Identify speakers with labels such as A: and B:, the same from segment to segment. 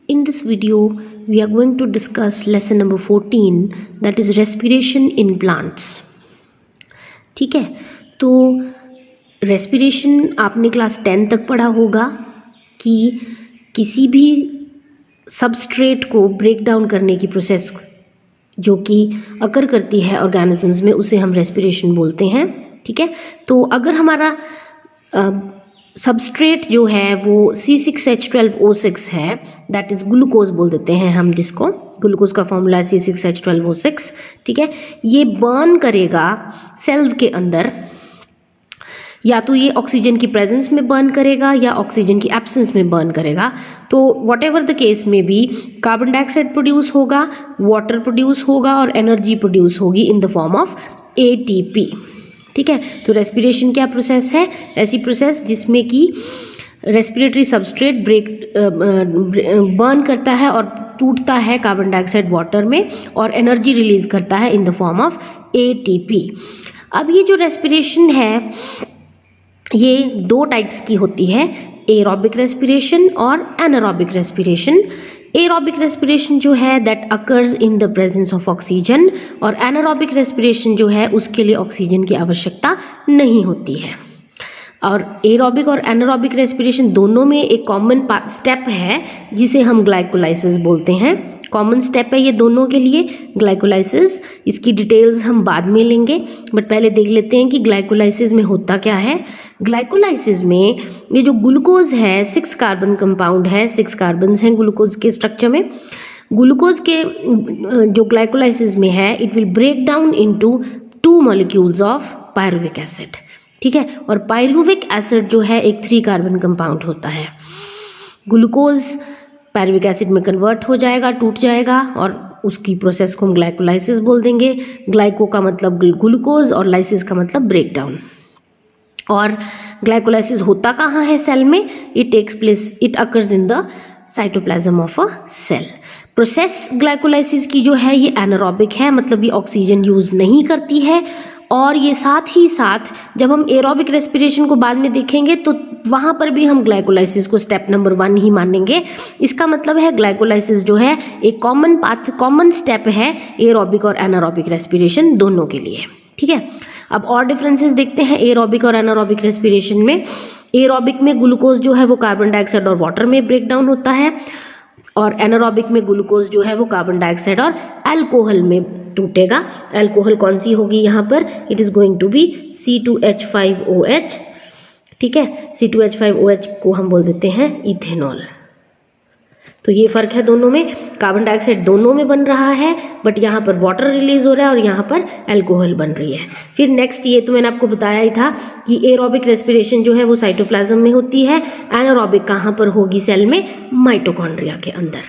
A: In this video, we are going to discuss lesson number 14, that is respiration in plants. ठीक है, तो respiration आपने class 10 तक पढ़ा होगा कि किसी भी सबस्ट्रेट को ब्रेक डाउन करने की प्रोसेस जो कि अकर करती है ऑर्गेनिजम्स में, उसे हम रेस्पिरेशन बोलते हैं. ठीक है, तो अगर हमारा सबस्ट्रेट जो है वो C6H12O6 है, दैट इज़ ग्लूकोज बोल देते हैं हम जिसको. ग्लूकोज का फॉर्मूला है C6H12O6. ठीक है, ये बर्न करेगा सेल्स के अंदर, या तो ये ऑक्सीजन की प्रेजेंस में बर्न करेगा या ऑक्सीजन की एब्सेंस में बर्न करेगा. तो वॉट एवर द केस में भी कार्बन डाइऑक्साइड प्रोड्यूस होगा, वाटर प्रोड्यूस होगा और एनर्जी प्रोड्यूस होगी in the form of ATP. ठीक है, तो रेस्पिरेशन क्या प्रोसेस है? ऐसी प्रोसेस जिसमें कि रेस्पिरेटरी सबस्ट्रेट बर्न करता है और टूटता है कार्बन डाइऑक्साइड वाटर में और एनर्जी रिलीज करता है in the form of ATP. अब ये जो रेस्पिरेशन है ये दो टाइप्स की होती है, एरोबिक रेस्पिरेशन और एनारोबिक रेस्पिरेशन. एरोबिक रेस्पिरेशन जो है that occurs in the presence of oxygen, और एनारोबिक रेस्पिरेशन जो है उसके लिए ऑक्सीजन की आवश्यकता नहीं होती है. और एरोबिक और एनारोबिक रेस्पिरेशन दोनों में एक कॉमन स्टेप है जिसे हम ग्लाइकोलाइसिस बोलते हैं. कॉमन स्टेप है ये दोनों के लिए, ग्लाइकोलाइसिस. इसकी डिटेल्स हम बाद में लेंगे, बट पहले देख लेते हैं कि ग्लाइकोलाइसिस में होता क्या है. ग्लाइकोलाइसिस में ये जो ग्लूकोज है 6 कार्बन कंपाउंड है, 6 कार्बन हैं ग्लूकोज के स्ट्रक्चर में. ग्लूकोज के जो ग्लाइकोलाइसिस में है it will break down into 2 molecules of pyruvic acid. ठीक है, और पायरुविक एसिड जो है एक 3 कार्बन कंपाउंड होता है. ग्लूकोज पायरुविक एसिड में कन्वर्ट हो जाएगा, टूट जाएगा, और उसकी प्रोसेस को हम ग्लाइकोलाइसिस बोल देंगे. ग्लाइको का मतलब ग्लूकोज और लाइसिस का मतलब ब्रेक डाउन. और ग्लाइकोलाइसिस होता कहाँ है सेल में? It takes place, it occurs in the cytoplasm of a cell. Process glycolysis की जो है ये एनारोबिक है, मतलब ये ऑक्सीजन यूज नहीं करती है. और ये साथ ही साथ जब हम एरोबिक रेस्पिरेशन को बाद में देखेंगे तो वहाँ पर भी हम ग्लाइकोलाइसिस को स्टेप नंबर 1 ही मानेंगे. इसका मतलब है ग्लाइकोलाइसिस जो है एक कॉमन स्टेप है एरोबिक और एनारोबिक रेस्पिरेशन दोनों के लिए. ठीक है, अब और डिफरेंसेस देखते हैं एरोबिक और एनारोबिक रेस्पिरेशन में. एरोबिक में ग्लूकोज जो है वो कार्बन डाइऑक्साइड और वाटर में ब्रेक डाउन होता है, और एनारोबिक में ग्लूकोज जो है वो कार्बन डाइऑक्साइड और अल्कोहल में टूटेगा. अल्कोहल कौन सी होगी यहाँ पर? It is going to be C2H5OH. ठीक है, C2H5OH को हम बोल देते हैं इथेनॉल. तो ये फर्क है दोनों में. कार्बन डाइऑक्साइड दोनों में बन रहा है, बट यहाँ पर वाटर रिलीज हो रहा है और यहाँ पर अल्कोहल बन रही है. फिर नेक्स्ट, ये तो मैंने आपको बताया ही था कि एरोबिक रेस्पिरेशन जो है वो साइटोप्लाज्म में होती है. एनारोबिक कहाँ पर होगी? सेल में, माइटोकॉन्ड्रिया के अंदर.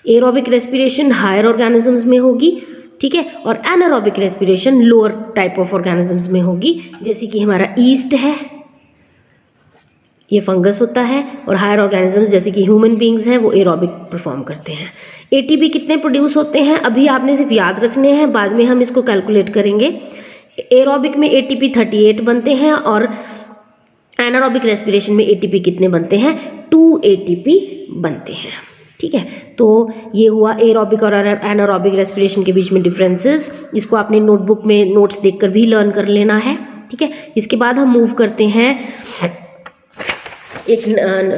A: एरोबिक रेस्पिरेशन हायर ऑर्गेनिजम्स में होगी. ठीक है, और anaerobic respiration lower type of organisms में होगी, जैसे कि हमारा ईस्ट है, ये फंगस होता है. और हायर ऑर्गेनिजम्स जैसे कि ह्यूमन बींग्स हैं वो एरोबिक परफॉर्म करते हैं. ATP कितने प्रोड्यूस होते हैं अभी आपने सिर्फ याद रखने हैं, बाद में हम इसको कैलकुलेट करेंगे. एरोबिक में ATP 38 बनते हैं और एनारोबिक रेस्पिरेशन में ATP कितने बनते हैं? 2 ATP बनते हैं. ठीक है, तो ये हुआ एरोबिक और एनारोबिक रेस्पिरेशन के बीच में डिफरेंसेस. इसको आपने नोटबुक में नोट्स देखकर भी लर्न कर लेना है. ठीक है, इसके बाद हम मूव करते हैं एक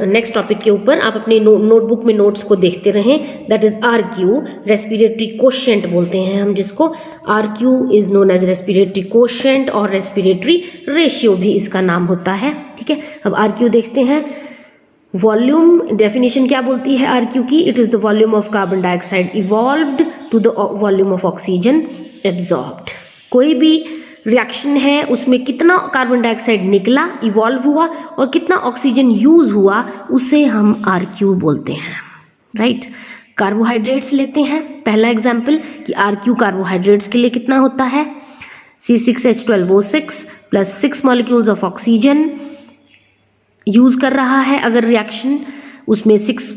A: नेक्स्ट टॉपिक के ऊपर. आप अपने नोटबुक में नोट्स को देखते रहें. That is RQ, respiratory quotient बोलते हैं हम जिसको. RQ is known as respiratory quotient, और रेस्पिरेटरी रेशियो भी इसका नाम होता है. ठीक है, अब RQ देखते हैं. वॉल्यूम डेफिनेशन क्या बोलती है RQ की? It is the volume of carbon dioxide evolved to the volume of oxygen absorbed. कोई भी रिएक्शन है उसमें कितना कार्बन डाइऑक्साइड निकला, इवॉल्व हुआ, और कितना ऑक्सीजन यूज हुआ, उसे हम RQ बोलते हैं. राइट, कार्बोहाइड्रेट्स लेते हैं. पहला एग्जाम्पल कि RQ कार्बोहाइड्रेट्स के लिए कितना होता है? C6H12O6 plus 6 molecules of oxygen use कर रहा है. अगर रिएक्शन उसमें 6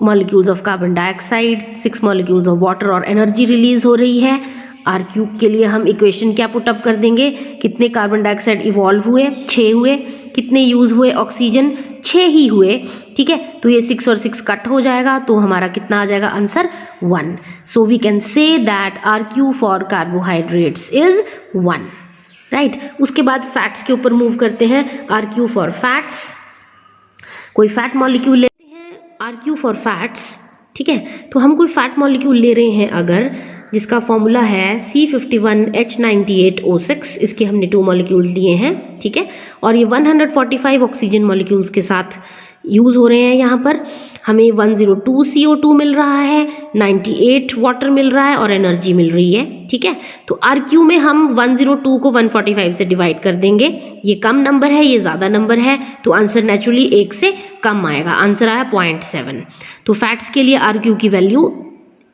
A: molecules of carbon dioxide, 6 molecules of water और एनर्जी रिलीज हो रही है. RQ के लिए हम इक्वेशन क्या पुटअप कर देंगे? कितने कार्बन डाइऑक्साइड इवॉल्व हुए? 6 हुए. कितने यूज हुए ऑक्सीजन? 6 ही हुए, ठीक है, तो ये 6 और 6 कट हो जाएगा, तो हमारा कितना आ जाएगा answer 1. So we can say that RQ for carbohydrates is 1, right. उसके बाद फैट्स के ऊपर मूव करते हैं. RQ फॉर फैट्स, कोई फैट मॉलिक्यूल लेते हैं RQ फॉर फैट्स, ठीक है. तो हम कोई फैट मॉलिक्यूल ले रहे हैं अगर, जिसका फॉर्मूला है C51H98O6, इसके हमने 2 मॉलिक्यूल्स लिए हैं, ठीक है, और ये 145 ऑक्सीजन मॉलिक्यूल्स के साथ यूज़ हो रहे हैं. यहाँ पर हमें 102 CO2 मिल रहा है, 98 वाटर मिल रहा है और एनर्जी मिल रही है, ठीक है. तो RQ में हम 102 को 145 से डिवाइड कर देंगे. ये कम नंबर है, ये ज़्यादा नंबर है, तो आंसर नेचुरली 1 से कम आएगा. आंसर आया 0.7. तो फैट्स के लिए RQ की वैल्यू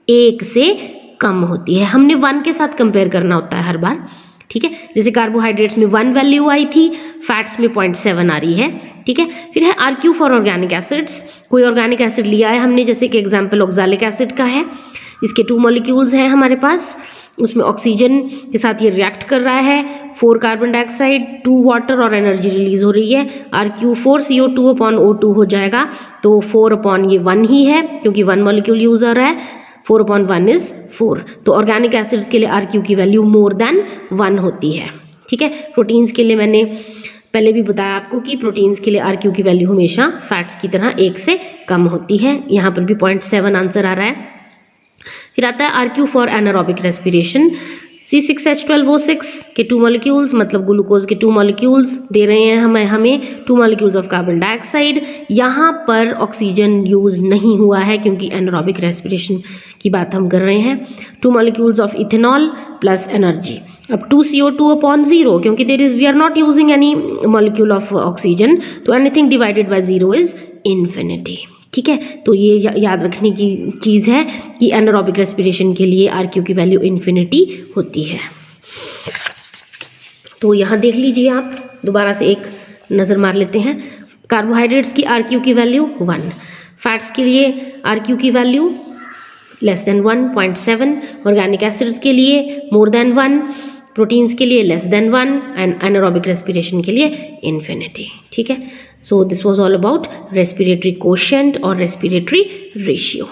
A: 1 से कम होती है. हमने 1 के साथ कंपेयर करना होता है हर बार, ठीक है. जैसे कार्बोहाइड्रेट्स में 1 वैल्यू आई थी, फैट्स में 0.7 आ रही है, ठीक है. फिर है RQ फॉर ऑर्गेनिक एसिड्स. कोई ऑर्गेनिक एसिड लिया है हमने, जैसे कि एग्जांपल ऑक्सैलिक एसिड का है. इसके 2 मॉलिक्यूल्स हैं हमारे पास, उसमें ऑक्सीजन के साथ ये रिएक्ट कर रहा है, 4 कार्बन डाइऑक्साइड, 2 वाटर और एनर्जी रिलीज हो रही है. RQ 4 CO2/O2 हो जाएगा, तो 4/1 ही है क्योंकि 1 मॉलिक्यूल यूज हो रहा है. 4/1 इज 4. तो ऑर्गेनिक एसिड्स के लिए RQ की वैल्यू मोर देन 1 होती है, ठीक है. प्रोटीन्स के लिए मैंने पहले भी बताया आपको कि प्रोटीन्स के लिए RQ की वैल्यू हमेशा फैट्स की तरह 1 से कम होती है. यहाँ पर भी 0.7 आंसर आ रहा है. फिर आता है RQ for anaerobic respiration. C6H12O6 के 2 मॉलिक्यूल्स, मतलब ग्लूकोज के 2 मॉलिक्यूल्स दे रहे हैं हमें 2 मॉलिक्यूल्स ऑफ कार्बन डाइऑक्साइड. यहाँ पर ऑक्सीजन यूज नहीं हुआ है क्योंकि एनारोबिक रेस्पिरेशन की बात हम कर रहे हैं. 2 molecules of ethanol plus energy. अब 2 CO2/0 क्योंकि we are not using any molecule of oxygen, तो anything divided by 0 is infinity, ठीक है. तो ये याद रखने की चीज़ है कि एनारोबिक रेस्पिरेशन के लिए RQ की वैल्यू इन्फिनिटी होती है. तो यहाँ देख लीजिए, आप दोबारा से एक नज़र मार लेते हैं. कार्बोहाइड्रेट्स की RQ की वैल्यू 1, फैट्स के लिए RQ की value less than 1.7, organic acids के लिए मोर देन 1, प्रोटीन्स के लिए less than 1 and anaerobic respiration के लिए इन्फिनिटी, ठीक है. So this was all about respiratory quotient और रेस्पिरेटरी रेशियो.